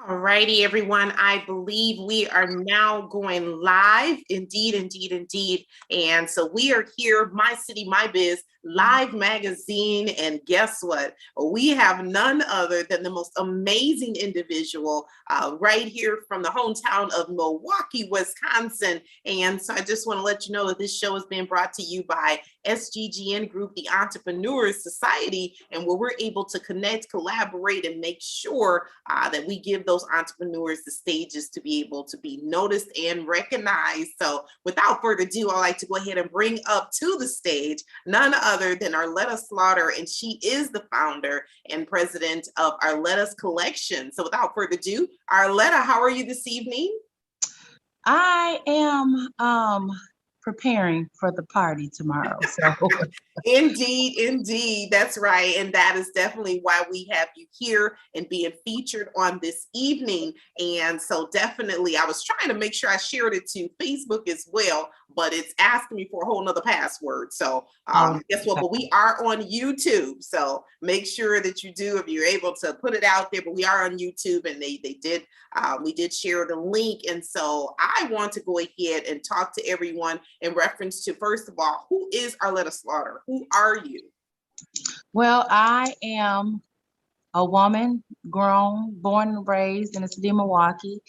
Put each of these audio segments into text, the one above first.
All righty, everyone. I believe we are now going live. Indeed, indeed, indeed. And so we are here, My City, My Biz, live magazine. And guess what? We have none other than the most amazing individual right here from the hometown of Milwaukee, Wisconsin. And so I just want to let you know that this show is being brought to you by SGGN Group, the Entrepreneurs Society, and where we're able to connect, collaborate, and make sure that we give those entrepreneurs the stages to be able to be noticed and recognized. So without further ado, I'd like to go ahead and bring up to the stage none other than Arleta Slaughter, and she is the founder and president of Arletas Collection. So without further ado, Arleta, how are you this evening? I am preparing for the party tomorrow. So Indeed, that's right. And that is definitely why we have you here and being featured on this evening. And so definitely, I was trying to make sure I shared it to Facebook as well, but it's asking me for a whole nother password. So guess what? But we are on YouTube. So make sure that you do, if you're able to put it out there, but we are on YouTube, and we did share the link. And so I want to go ahead and talk to everyone in reference to, first of all, who is Arleta Slaughter? Who are you? Well, I am a woman, grown, born and raised in the city of Milwaukee.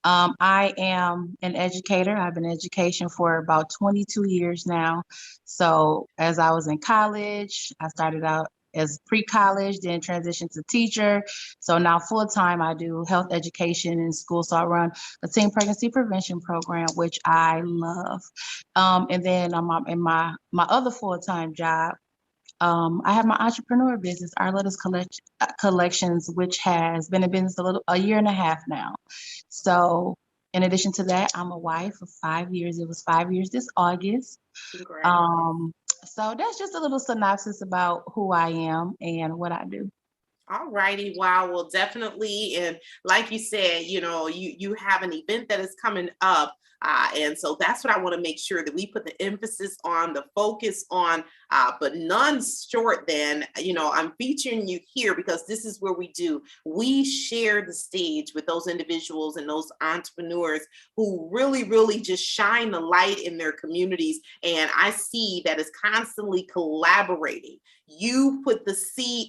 I am an educator. I've been in education for about 22 years now. So as I was in college, I started out as pre-college, then transitioned to teacher. So now full-time, I do health education in school. So I run a teen pregnancy prevention program, which I love. And then I'm in my other full-time job. I have my entrepreneur business, Arletas Collections, which has been in business a year and a half now. So in addition to that, I'm a wife of 5 years. It was 5 years this August. So that's just a little synopsis about who I am and what I do. All righty. Wow. Well, definitely. And like you said, you have an event that is coming up. And so that's what I want to make sure that we put the emphasis on, the focus on, but none short than, I'm featuring you here because this is where we share the stage with those individuals and those entrepreneurs who really, really just shine the light in their communities. And I see that is constantly collaborating. You put the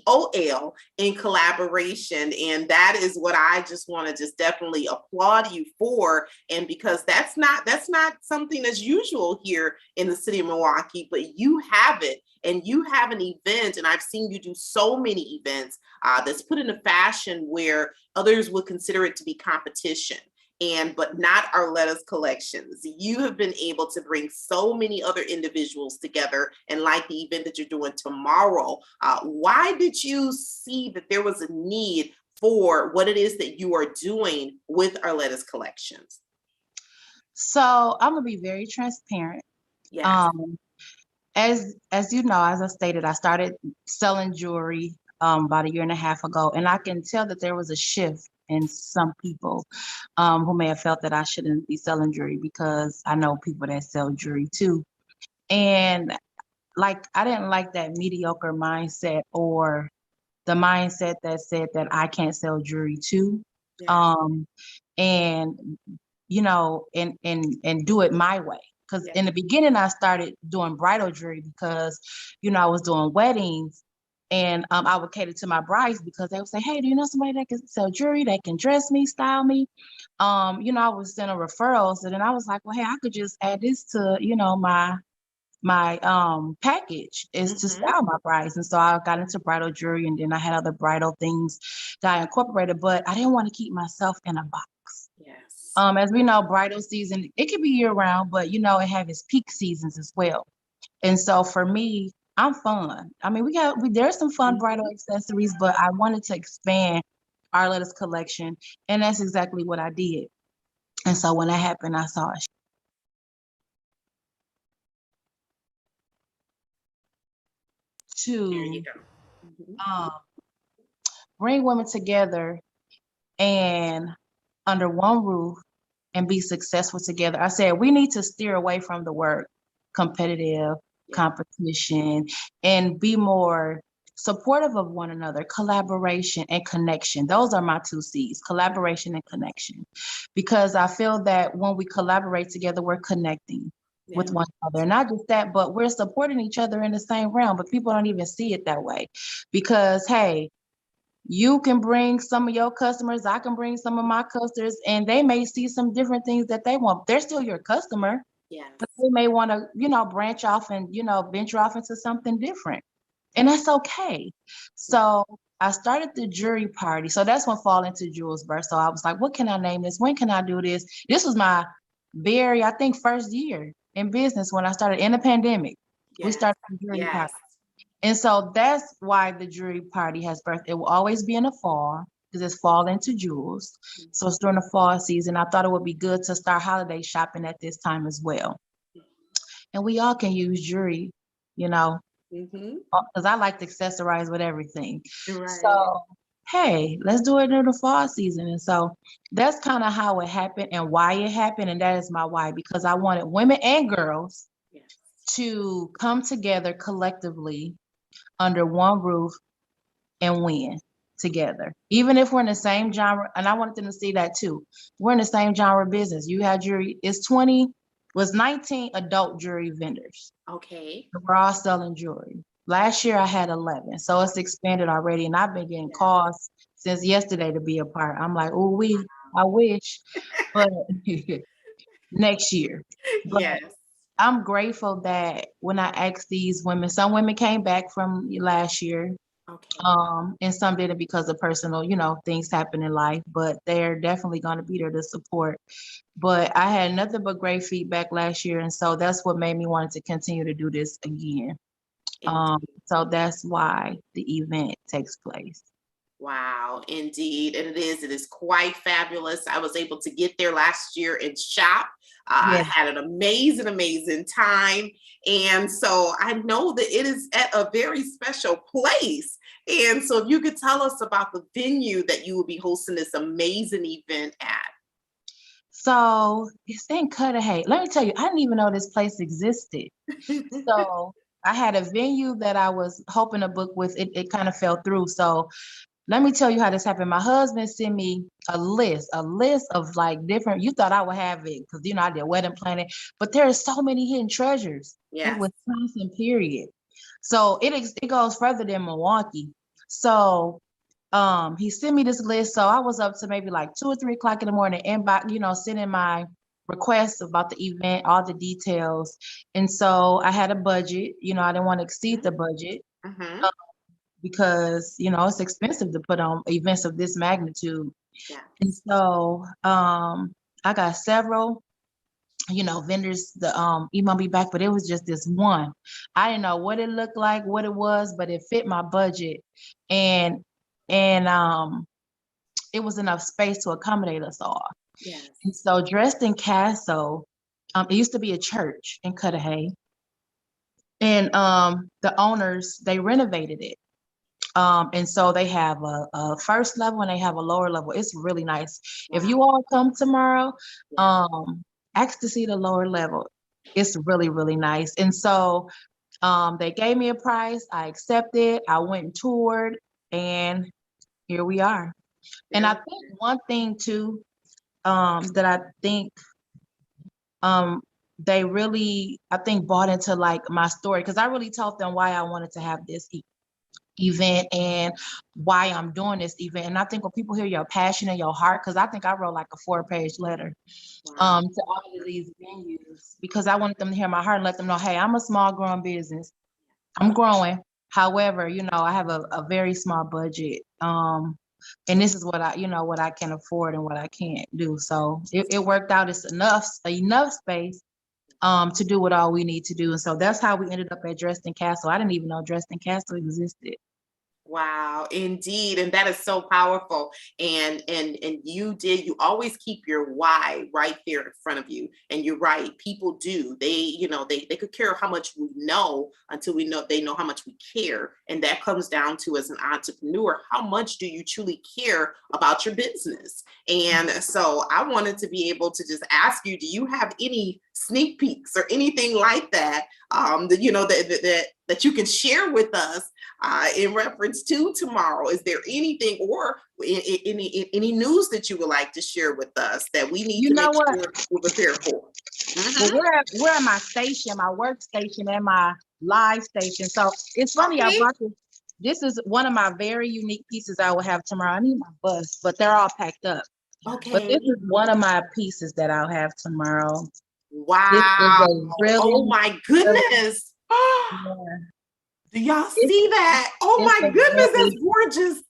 COL in collaboration, and that is what I just want to just definitely applaud you for. And because that's not something that's usual here in the city of Milwaukee, but you have it, and you have an event, and I've seen you do so many events that's put in a fashion where others would consider it to be competition. But not Arleta's Collections. You have been able to bring so many other individuals together, and like the event that you're doing tomorrow, why did you see that there was a need for what it is that you are doing with Arleta's Collections? So I'm gonna be very transparent. Yes. As you know, as I stated, I started selling jewelry about a year and a half ago, and I can tell that there was a shift in some people who may have felt that I shouldn't be selling jewelry, because I know people that sell jewelry too. And I didn't like that mediocre mindset, or the mindset that said that I can't sell jewelry too. Yes. And and do it my way. Because in the beginning, I started doing bridal jewelry because, I was doing weddings, and I would cater to my brides because they would say, "Hey, do you know somebody that can sell jewelry, that can dress me, style me?" I was sending referrals, and then I was like, "Well, hey, I could just add this to, my package is to style my brides." And so I got into bridal jewelry, and then I had other bridal things that I incorporated, but I didn't want to keep myself in a box. Yes. As we know, bridal season, it can be year round, but it have its peak seasons as well. And so for me, I'm fun. I mean, there's some fun bridal accessories, but I wanted to expand Arleta's collection, and that's exactly what I did. And so when that happened, I saw it. There you To go. bring women together and under one roof and be successful together. I said, we need to steer away from the word competitive, competition, and be more supportive of one another, collaboration and connection. Those are my two C's, collaboration and connection. Because I feel that when we collaborate together, we're connecting with one another. Not just that, but we're supporting each other in the same realm, but people don't even see it that way. Because, hey, you can bring some of your customers, I can bring some of my customers, and they may see some different things that they want. They're still your customer, but they may want to, branch off and, venture off into something different. And that's okay. So I started the jury party. So that's when Fall Into Jewel's birth. So I was like, what can I name this? When can I do this? This was my I think, first year in business when I started in the pandemic. We started the jury party. And so that's why the jury party has birth. It will always be in the fall because it's Fall Into Jewels. So it's during the fall season. I thought it would be good to start holiday shopping at this time as well. And we all can use jewelry, because I like to accessorize with everything. Right. So, hey, let's do it during the fall season. And so that's kind of how it happened and why it happened. And that is my why, because I wanted women and girls to come together collectively under one roof and win together. Even if we're in the same genre, and I wanted them to see that too. We're in the same genre business. You have jewelry, was 19 adult jewelry vendors. Okay. We're all selling jewelry. Last year I had 11, so it's expanded already, and I've been getting calls since yesterday to be a part. I'm like, oh, I wish, but next year. But I'm grateful that when I asked these women, some women came back from last year, and some didn't because of personal, things happen in life, but they're definitely going to be there to support. But I had nothing but great feedback last year. And so that's what made me want to continue to do this again. So that's why the event takes place. Wow, indeed. And it is quite fabulous. I was able to get there last year and shop. I had an amazing time. And so I know that it is at a very special place. And so if you could tell us about the venue that you will be hosting this amazing event at. So it's in Cudahy. Let me tell you, I didn't even know this place existed. So I had a venue that I was hoping to book with. It kind of fell through. So let me tell you how this happened. My husband sent me a list of like different, you thought I would have it because, I did wedding planning, but there are so many hidden treasures in Wisconsin, period. So it goes further than Milwaukee. So he sent me this list. So I was up to maybe like 2 or 3 o'clock in the morning and sending my requests about the event, all the details. And so I had a budget, I didn't want to exceed the budget. Because it's expensive to put on events of this magnitude. And so I got several vendors the email me back, but it was just this one. I didn't know what it looked like, what it was, but it fit my budget, and it was enough space to accommodate us all. And so Dresden Castle, it used to be a church in Cudahy, and the owners, they renovated it. And so they have a first level and they have a lower level. It's really nice. If you all come tomorrow, ask to see the lower level. It's really, really nice. And so they gave me a price. I accepted. I went and toured, and here we are. And I think one thing too, that I think they really, bought into like my story, because I really told them why I wanted to have this event and why I'm doing this event. And I think when people hear your passion and your heart, because I think I wrote like a 4-page letter to all of these venues, because I wanted them to hear my heart and let them know, hey, I'm a small growing business. I'm growing. However, I have a very small budget. And this is what I can afford and what I can't do. So it worked out. It's enough space to do what all we need to do. And so that's how we ended up at Dresden Castle. I didn't even know Dresden Castle existed. Wow, indeed. And that is so powerful. And you always keep your why right there in front of you. And you're right, people do. They could care how much we know until we know they know how much we care. And that comes down to, as an entrepreneur, how much do you truly care about your business? And so I wanted to be able to just ask you, do you have any sneak peeks or anything like that, that you can share with us in reference to tomorrow? Is there anything, or any news that you would like to share with us that we need You to know make what? sure we're prepared for? Well, Mhm. we're at my station, my workstation, and my live station. So it's funny, I Okay. brought this. This is one of my very unique pieces I will have tomorrow. I need my bus, but they're all packed up. But this Okay. is one of my pieces that I'll have tomorrow. This is Wow. a Oh really, my really, goodness. yeah, Do y'all it's, see that? Oh it's my a goodness, really, that's gorgeous.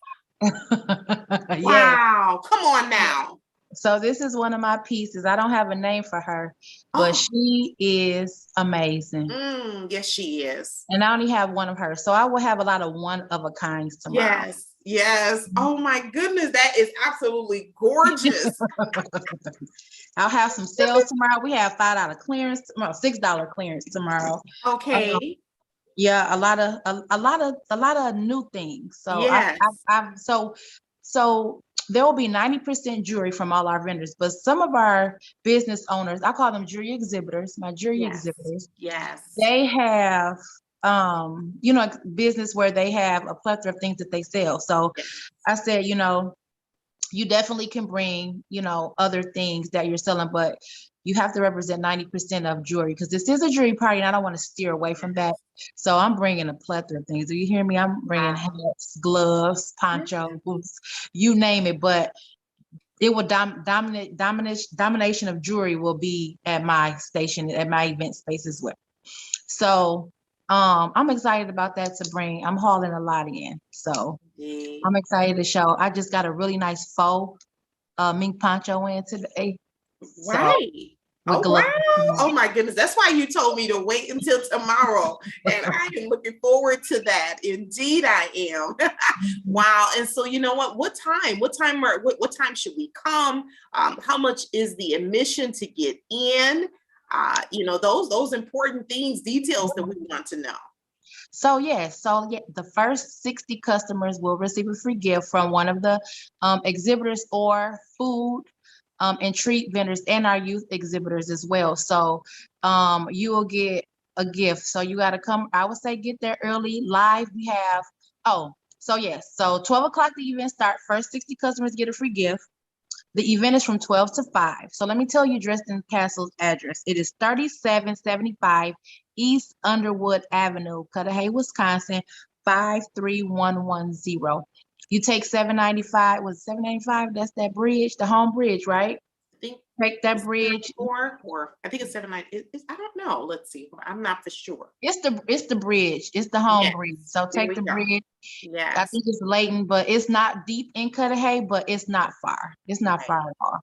yeah. Wow. Come on now. So this is one of my pieces. I don't have a name for her, but Oh, she is amazing. yes, she is. And I only have one of her. So I will have a lot of one of a kinds tomorrow. Yes, yes. Oh my goodness, that is absolutely gorgeous. I'll have some sales tomorrow. We have $5 clearance tomorrow, $6 clearance tomorrow. Um, Okay. yeah, a lot of new things. So Yes. so there will be 90% jewelry from all our vendors, but some of our business owners, I call them jewelry exhibitors, my jewelry Yes. exhibitors, Yes. they have business where they have a plethora of things that they sell. So Yes. I said, you definitely can bring, other things that you're selling, but you have to represent 90% of jewelry, because this is a jewelry party and I don't want to steer away from that. So I'm bringing a plethora of things. Do you hear me? I'm bringing Wow. hats, gloves, Yes. ponchos, you name it, but it will domination of jewelry will be at my station, at my event space as well. So I'm excited about that to bring. I'm hauling a lot in. So I'm Indeed. excited to show. I just got a really nice faux mink poncho in today. So Right. with Oh, gloves. wow. Oh my goodness. That's why you told me to wait until tomorrow. And I am looking forward to that. Indeed, I am. Wow. And so, you know what? What time? What time should we come? How much is the admission to get in? Those important things, details that we want to know. So the first 60 customers will receive a free gift from one of the exhibitors or food and treat vendors and our youth exhibitors as well. So you will get a gift. So you got to come, I would say get there early. Live, we have, so 12 o'clock the event start. First 60 customers get a free gift. The event is from 12 to 5. So let me tell you Dresden Castle's address. It is 3775 East Underwood Avenue, Cudahy, Wisconsin, 53110. You take 795, was 795? That's that bridge, the home bridge, right? I think Take that it's bridge. 74, or I think it's 79. I don't know. Let's see. I'm not for sure. It's the bridge. It's the home Yes. bridge. So There take we the go. bridge. I Yes. think it's Layton, but it's not deep in Cudahy, but it's not far. It's not Right. far at all.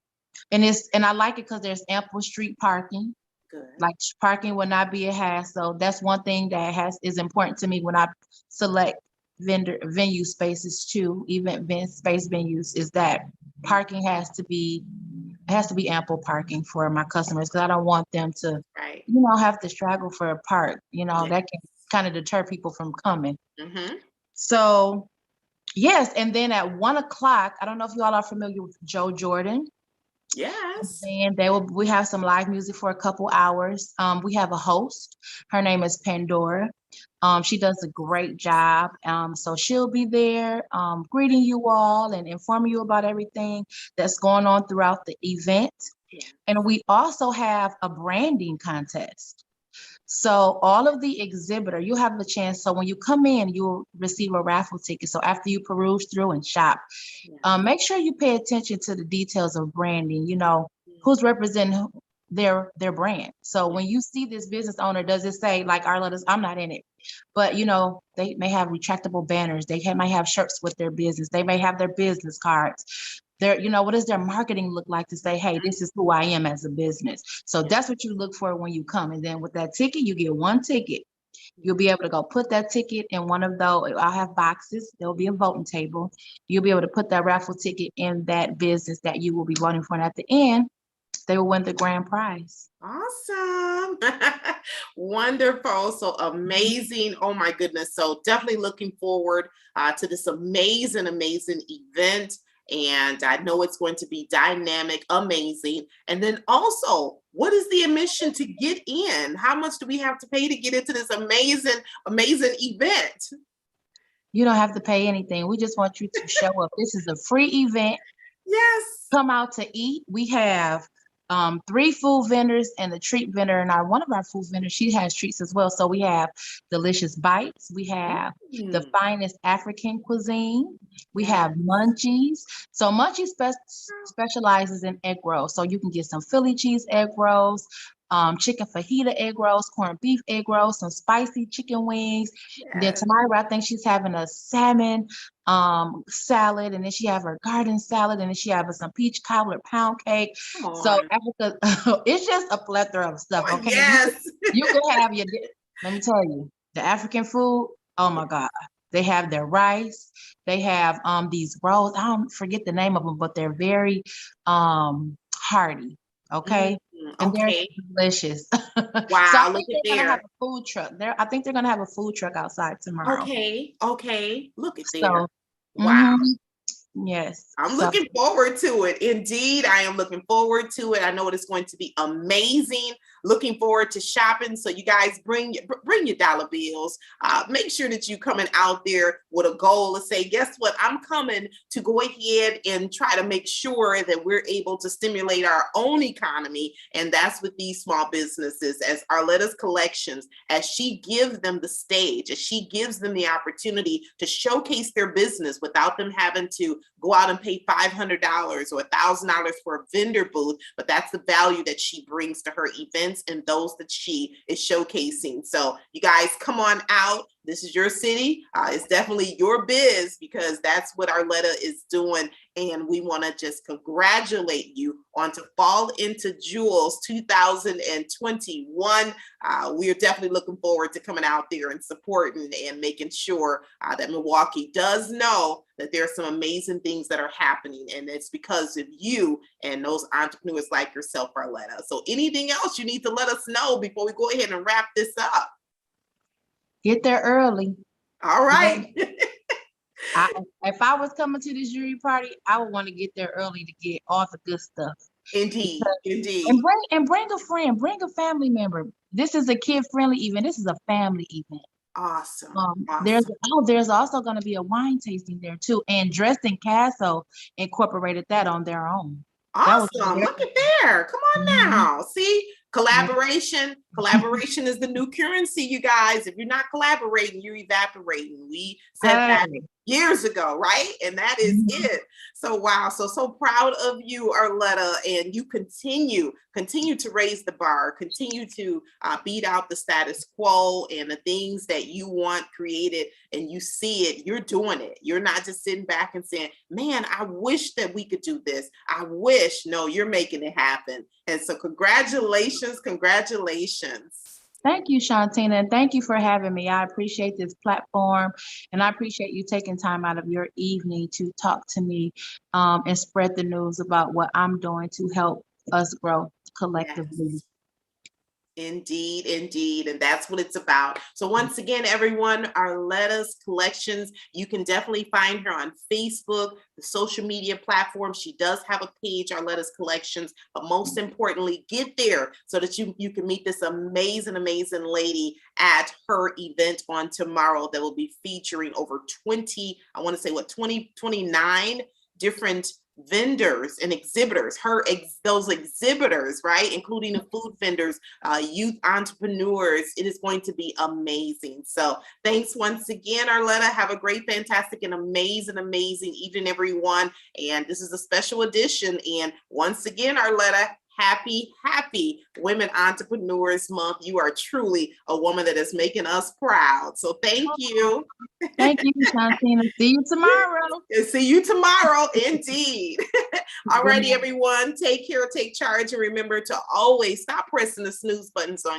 And I like it because there's ample street parking. Good. Like parking will not be a hassle. That's one thing that is important to me when I select venue spaces too, event space venues, is that parking has to be ample parking for my customers, because I don't want them to, Right. have to struggle for a park. Yes. That can kind of deter people from coming. Hmm. So yes, and then at 1 o'clock, I don't know if you all are familiar with Joe Jordan. Yes. And we have some live music for a couple hours. We have a host. Her name is Pandora. She does a great job. So she'll be there greeting you all and informing you about everything that's going on throughout the event. Yeah. And we also have a branding contest. So all of the exhibitor, you have the chance. So when you come in, you'll receive a raffle ticket. So after you peruse through and shop, Yeah. make sure you pay attention to the details of branding. Yeah. Who's representing their brand. So when you see this business owner, does it say like Arletas? I'm not in it, but they may have retractable banners. Might have shirts with their business. They may have their business cards. What does their marketing look like to say, hey, this is who I am as a business? So Yeah. that's what you look for when you come. And then with that ticket, you get one ticket. You'll be able to go put that ticket in one of those. I'll have boxes. There'll be a voting table. You'll be able to put that raffle ticket in that business that you will be voting for. And at the end, they will win the grand prize. Awesome. Wonderful. So amazing. Oh my goodness. So definitely looking forward to this amazing, amazing event. And I know it's going to be dynamic, amazing. And then also, what is the admission to get in? How much do we have to pay to get into this amazing, amazing event? You don't have to pay anything. We just want you to show up. This is a free event. Yes. Come out to eat. We have 3 food vendors and a treat vendor. And one of our food vendors, she has treats as well. So we have delicious bites. We have the finest African cuisine. We have Munchies. So Munchies specializes in egg rolls. So you can get some Philly cheese egg rolls, chicken fajita egg rolls, corned beef egg rolls, some spicy chicken wings. And then tomorrow, I think she's having a salmon salad, and then she have her garden salad, and then she have some peach cobbler pound cake. So Africa, it's just a plethora of stuff. Okay, yes, you can have your. Let me tell you, the African food. Oh my God, they have their rice. They have these rolls. I don't forget the name of them, but they're very hearty. Okay. And they're delicious. Wow, so I look think at they're there. gonna have a food truck. I think they're gonna have a food truck outside tomorrow. Okay. Look at there. So, wow. Yes. I'm looking forward to it. Indeed, I am looking forward to it. I know it is going to be amazing. Looking forward to shopping. So you guys bring your dollar bills. Make sure that you coming out there with a goal to say, guess what? I'm coming to go ahead and try to make sure that we're able to stimulate our own economy. And that's with these small businesses, as Arleta's Collections, as she gives them the stage, as she gives them the opportunity to showcase their business without them having to go out and pay $500 or $1,000 for a vendor booth. But that's the value that she brings to her events and those that she is showcasing. So you guys come on out. This is your city. It's definitely your biz, because that's what Arleta is doing. And we want to just congratulate you on to Fall into Jewels 2021. We are definitely looking forward to coming out there and supporting and making sure that Milwaukee does know that there are some amazing things that are happening. And it's because of you and those entrepreneurs like yourself, Arleta. So anything else you need to let us know before we go ahead and wrap this up? Get there early. All right. If I was coming to this jury party, I would want to get there early to get all the good stuff. Indeed. And bring a friend, bring a family member. This is a kid-friendly event. This is a family event. Awesome. There's also going to be a wine tasting there too, and Dresden Castle incorporated that on their own. Awesome. Look at there. Come on now. See, collaboration. Collaboration is the new currency, you guys. If you're not collaborating, you're evaporating. We said that years ago, right? And that is it. So wow, so proud of you, Arleta, and you continue to raise the bar, continue to beat out the status quo and the things that you want created, and you see it, you're doing it. You're not just sitting back and saying, man, I wish that we could do this. I wish. No, you're making it happen. And so congratulations. Thank you, Shantina, and thank you for having me. I appreciate this platform, and I appreciate you taking time out of your evening to talk to me and spread the news about what I'm doing to help us grow collectively. Yes. Indeed. And that's what it's about. So once again, everyone, Arleta's Collections, you can definitely find her on Facebook, the social media platform. She does have a page, Arleta's Collections, but most importantly, get there so that you can meet this amazing lady at her event on tomorrow that will be featuring over 29 different vendors and exhibitors, those exhibitors, right, including the food vendors, youth entrepreneurs. It is going to be amazing. So thanks once again, Arleta. Have a great, fantastic, and amazing evening, everyone. And this is a special edition. And once again, Arleta, happy Women Entrepreneurs Month. You are truly a woman that is making us proud. So thank you. Thank you, Shantina. See you tomorrow. See you tomorrow, indeed. All righty, everyone. Take care, take charge, and remember to always stop pressing the snooze buttons on